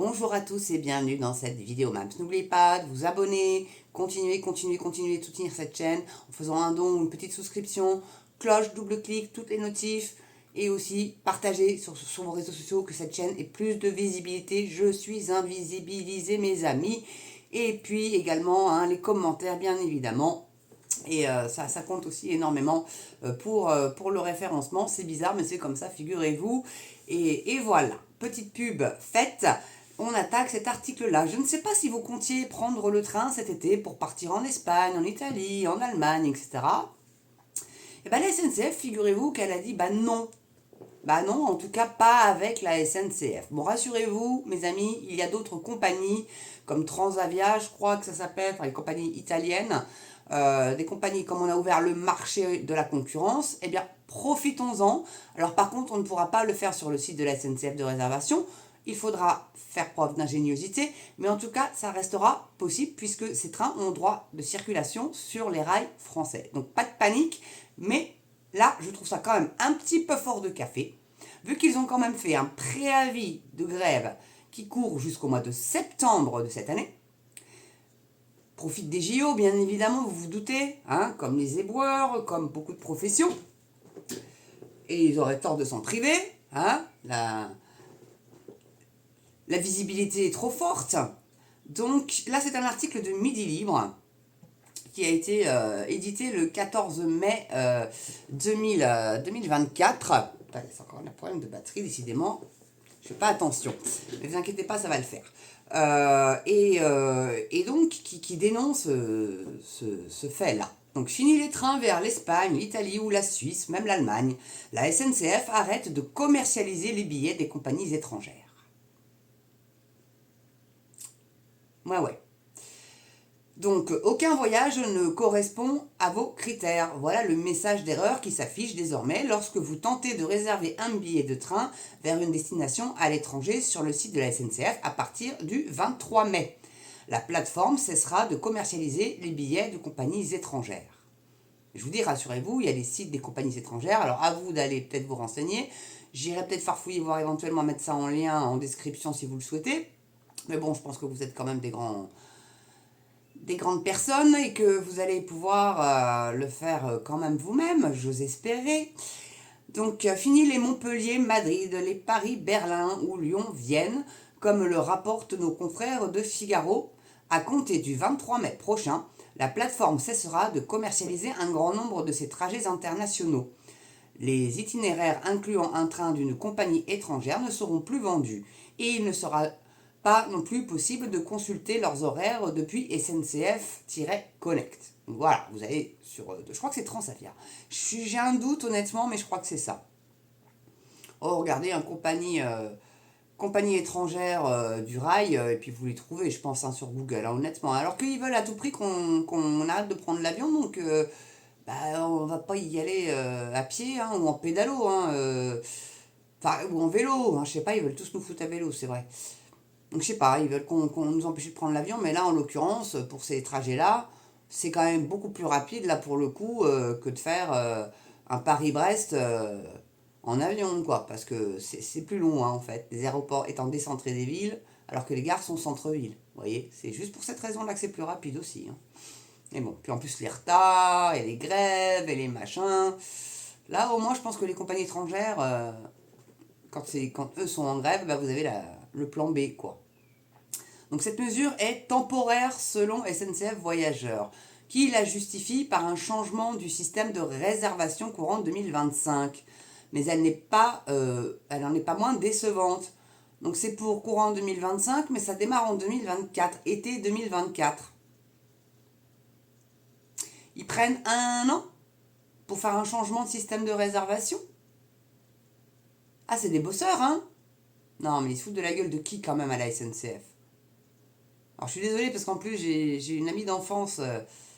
Bonjour à tous et bienvenue dans cette vidéo Maps. N'oubliez pas de vous abonner, continuez de soutenir cette chaîne en faisant un don ou une petite souscription, cloche, double-clic, toutes les notifs et aussi partagez sur vos réseaux sociaux que cette chaîne ait plus de visibilité. Je suis invisibilisé mes amis. Et puis également les commentaires bien évidemment. Et ça compte aussi énormément pour le référencement. C'est bizarre, mais c'est comme ça, figurez-vous. Et voilà, petite pub faite. On attaque cet article-là. Je ne sais pas si vous comptiez prendre le train cet été pour partir en Espagne, en Italie, en Allemagne, etc. Et bien la SNCF, figurez-vous qu'elle a dit bah non. Bah non, en tout cas pas avec la SNCF. Bon, rassurez-vous, mes amis, il y a d'autres compagnies comme Transavia, je crois que ça s'appelle, enfin les compagnies italiennes, des compagnies comme on a ouvert le marché de la concurrence, eh bien profitons-en. Alors par contre, on ne pourra pas le faire sur le site de la SNCF de réservation, il faudra faire preuve d'ingéniosité, mais en tout cas, ça restera possible puisque ces trains ont droit de circulation sur les rails français. Donc pas de panique, mais là, je trouve ça quand même un petit peu fort de café, vu qu'ils ont quand même fait un préavis de grève qui court jusqu'au mois de septembre de cette année. Profite des JO, bien évidemment, vous vous doutez, comme les éboueurs, comme beaucoup de professions. Et ils auraient tort de s'en priver, la visibilité est trop forte. Donc là, c'est un article de Midi Libre qui a été édité le 14 mai 2024. C'est encore un problème de batterie, décidément. Je ne fais pas attention. Ne vous inquiétez pas, ça va le faire. Et donc, qui dénonce ce fait-là. Donc, fini les trains vers l'Espagne, l'Italie ou la Suisse, même l'Allemagne. La SNCF arrête de commercialiser les billets des compagnies étrangères. Ouais. Donc, aucun voyage ne correspond à vos critères. Voilà le message d'erreur qui s'affiche désormais lorsque vous tentez de réserver un billet de train vers une destination à l'étranger sur le site de la SNCF à partir du 23 mai. La plateforme cessera de commercialiser les billets de compagnies étrangères. Je vous dis, rassurez-vous, il y a des sites des compagnies étrangères, alors à vous d'aller peut-être vous renseigner. J'irai peut-être farfouiller, voire éventuellement mettre ça en lien, en description si vous le souhaitez. Mais bon, je pense que vous êtes quand même des grandes personnes et que vous allez pouvoir le faire quand même vous-même, j'ose espérer. Donc, fini les Montpellier, Madrid, les Paris, Berlin ou Lyon, Vienne, comme le rapportent nos confrères de Figaro. À compter du 23 mai prochain, la plateforme cessera de commercialiser un grand nombre de ses trajets internationaux. Les itinéraires incluant un train d'une compagnie étrangère ne seront plus vendus et il ne sera pas non plus possible de consulter leurs horaires depuis SNCF-Connect. Voilà, vous avez sur... Je crois que c'est Transavia. J'ai un doute honnêtement, mais je crois que c'est ça. Oh, regardez, compagnie étrangère du rail, et puis vous les trouvez, je pense, sur Google, honnêtement. Alors qu'ils veulent à tout prix qu'on arrête de prendre l'avion, donc on va pas y aller à pied ou en pédalo, ou en vélo, je sais pas, ils veulent tous nous foutre à vélo, c'est vrai. Donc je sais pas, ils veulent qu'on nous empêche de prendre l'avion, mais là en l'occurrence, pour ces trajets-là, c'est quand même beaucoup plus rapide là pour le coup que de faire un Paris-Brest en avion, quoi, parce que c'est plus long en fait, les aéroports étant décentrés des villes, alors que les gares sont centre-ville, vous voyez, c'est juste pour cette raison-là que c'est plus rapide aussi. Mais bon, puis en plus les retards, et les grèves, et les machins, là au moins je pense que les compagnies étrangères, quand eux sont en grève, vous avez le plan B, quoi. Donc cette mesure est temporaire selon SNCF Voyageurs, qui la justifie par un changement du système de réservation courant 2025. Mais elle n'en est pas moins décevante. Donc c'est pour courant 2025, mais ça démarre en 2024, été 2024. Ils prennent un an pour faire un changement de système de réservation. Ah, c'est des bosseurs, Non, mais ils se foutent de la gueule de qui quand même à la SNCF? Alors je suis désolée parce qu'en plus j'ai une amie d'enfance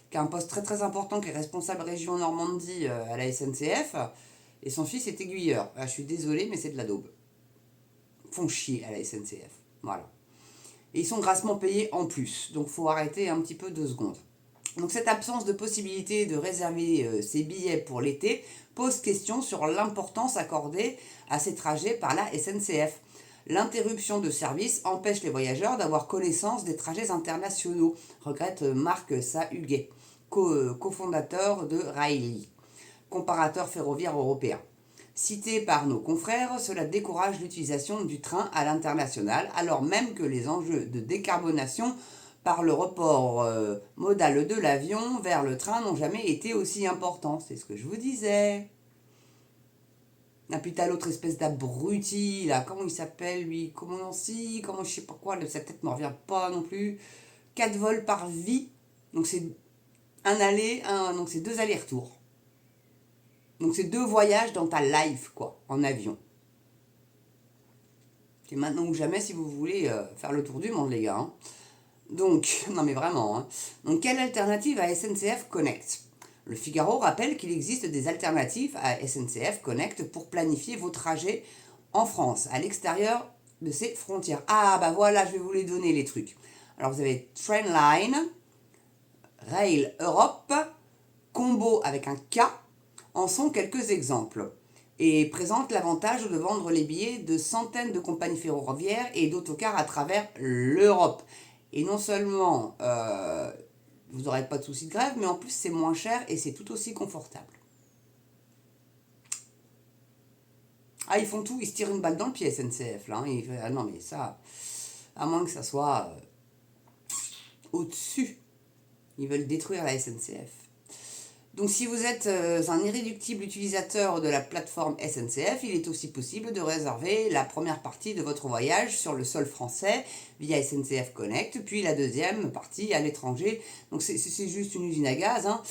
qui a un poste très très important, qui est responsable région Normandie à la SNCF, et son fils est aiguilleur. Je suis désolée, mais c'est de la daube. Ils font chier à la SNCF. Voilà. Et ils sont grassement payés en plus. Donc il faut arrêter un petit peu 2 secondes. Donc cette absence de possibilité de réserver ses billets pour l'été pose question sur l'importance accordée à ces trajets par la SNCF. L'interruption de service empêche les voyageurs d'avoir connaissance des trajets internationaux, regrette Marc Sahuguet, cofondateur de Railly, comparateur ferroviaire européen. Cité par nos confrères, cela décourage l'utilisation du train à l'international, alors même que les enjeux de décarbonation par le report modal de l'avion vers le train n'ont jamais été aussi importants. C'est ce que je vous disais. Et puis t'as l'autre espèce d'abruti, là, comment il s'appelle lui, comment je sais pas quoi, sa tête ne me revient pas non plus. 4 vols par vie, donc c'est donc c'est 2 allers-retours. Donc c'est 2 voyages dans ta life, quoi, en avion. C'est maintenant ou jamais si vous voulez faire le tour du monde, les gars. Hein. Donc, non mais vraiment. Hein. Donc quelle alternative à SNCF Connect ? Le Figaro rappelle qu'il existe des alternatives à SNCF Connect pour planifier vos trajets en France, à l'extérieur de ses frontières. Ah bah voilà, je vais vous les donner les trucs. Alors vous avez Trainline, Rail Europe, Combo avec un K, en sont quelques exemples et présentent l'avantage de vendre les billets de centaines de compagnies ferroviaires et d'autocars à travers l'Europe. Et non seulement vous n'aurez pas de soucis de grève, mais en plus c'est moins cher et c'est tout aussi confortable. Ah, ils font tout, ils se tirent une balle dans le pied, SNCF, là. Hein. Ah non, mais ça, à moins que ça soit au-dessus, ils veulent détruire la SNCF. Donc si vous êtes un irréductible utilisateur de la plateforme SNCF, il est aussi possible de réserver la première partie de votre voyage sur le sol français via SNCF Connect, puis la deuxième partie à l'étranger. Donc c'est juste une usine à gaz. Hein.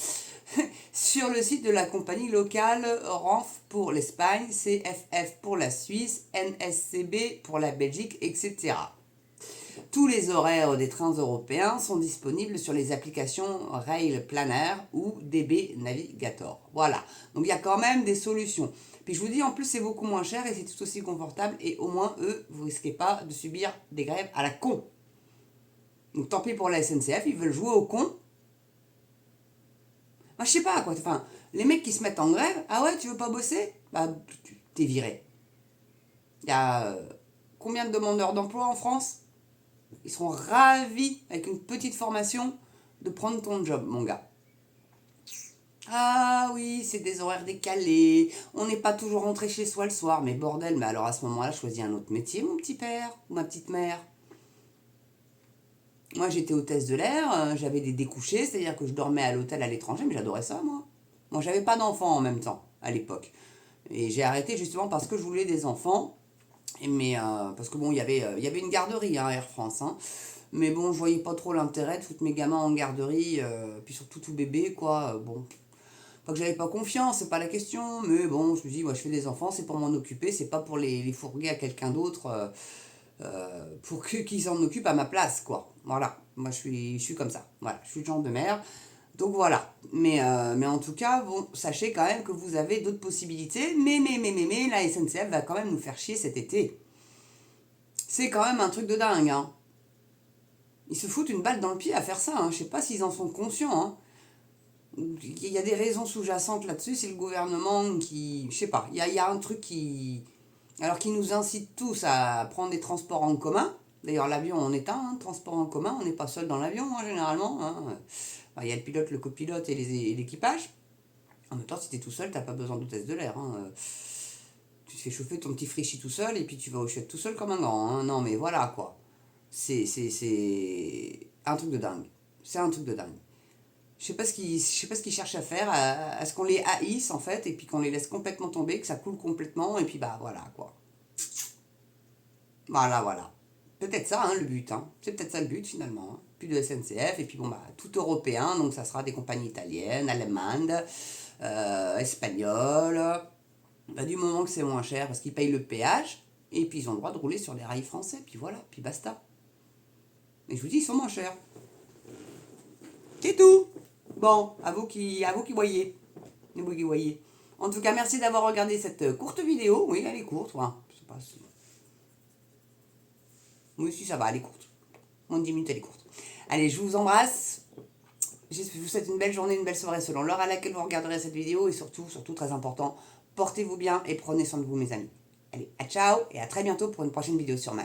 Sur le site de la compagnie locale RANF pour l'Espagne, CFF pour la Suisse, NSCB pour la Belgique, etc. Tous les horaires des trains européens sont disponibles sur les applications Rail Planner ou DB Navigator. Voilà, donc il y a quand même des solutions. Puis je vous dis, en plus, c'est beaucoup moins cher et c'est tout aussi confortable. Et au moins, eux, vous ne risquez pas de subir des grèves à la con. Donc tant pis pour la SNCF, ils veulent jouer au con. Moi, je sais pas, quoi. Enfin, les mecs qui se mettent en grève, ah ouais, tu veux pas bosser ? Bah, t'es viré. Il y a combien de demandeurs d'emploi en France ? Ils seront ravis, avec une petite formation, de prendre ton job, mon gars. Ah oui, c'est des horaires décalés, on n'est pas toujours rentré chez soi le soir, mais bordel, mais alors à ce moment-là, choisis un autre métier, mon petit père ou ma petite mère. Moi, j'étais hôtesse de l'air, j'avais des découchés, c'est-à-dire que je dormais à l'hôtel à l'étranger, mais j'adorais ça, moi. Moi, j'avais pas d'enfants en même temps, à l'époque. Et j'ai arrêté justement parce que je voulais des enfants. Mais parce que bon, il y avait une garderie, hein, Air France. Hein. Mais bon, je voyais pas trop l'intérêt de foutre mes gamins en garderie, puis surtout tout bébé, quoi. Bon, pas que j'avais pas confiance, c'est pas la question. Mais bon, je me dis, moi, je fais des enfants, c'est pour m'en occuper, c'est pas pour les fourguer à quelqu'un d'autre pour qu'ils s'en occupent à ma place, quoi. Voilà, moi, je suis comme ça. Voilà, je suis le genre de mère. Donc voilà, mais en tout cas, bon, sachez quand même que vous avez d'autres possibilités, mais la SNCF va quand même nous faire chier cet été. C'est quand même un truc de dingue, hein. Ils se foutent une balle dans le pied à faire ça, hein. Je sais pas s'ils en sont conscients, hein. Il y a des raisons sous-jacentes là-dessus, c'est le gouvernement qui... Je sais pas, il y a un truc qui... Alors qui nous incite tous à prendre des transports en commun. D'ailleurs, l'avion en est un, hein, transport en commun, on n'est pas seul dans l'avion, hein, généralement, hein. Il y a le pilote, le copilote et l'équipage. En même temps, si tu es tout seul, tu n'as pas besoin d'hôtesse de l'air. Hein. Tu te fais chauffer ton petit frichi tout seul et puis tu vas au chiottes tout seul comme un grand. Hein. Non, mais voilà quoi. C'est un truc de dingue. C'est un truc de dingue. Je sais pas ce qu'ils cherchent à faire, à ce qu'on les haïsse en fait, et puis qu'on les laisse complètement tomber, que ça coule complètement, et puis bah voilà quoi. Voilà. Peut-être ça le but, hein. C'est peut-être ça le but finalement. Hein. Plus de SNCF, et puis bon bah tout européen, donc ça sera des compagnies italiennes, allemandes, espagnoles. Bah, du moment que c'est moins cher, parce qu'ils payent le péage, et puis ils ont le droit de rouler sur les rails français, puis voilà, puis basta. Et je vous dis, ils sont moins chers. C'est tout. Bon, à vous qui voyez. Vous qui voyez. En tout cas, merci d'avoir regardé cette courte vidéo. Oui, elle est courte. Ouais. C'est pas... Oui, si, ça va, elle est courte. Moins de 10 minutes, elle est courte. Allez, je vous embrasse. Je vous souhaite une belle journée, une belle soirée selon l'heure à laquelle vous regarderez cette vidéo. Et surtout, très important, portez-vous bien et prenez soin de vous, mes amis. Allez, à ciao et à très bientôt pour une prochaine vidéo sur Maps.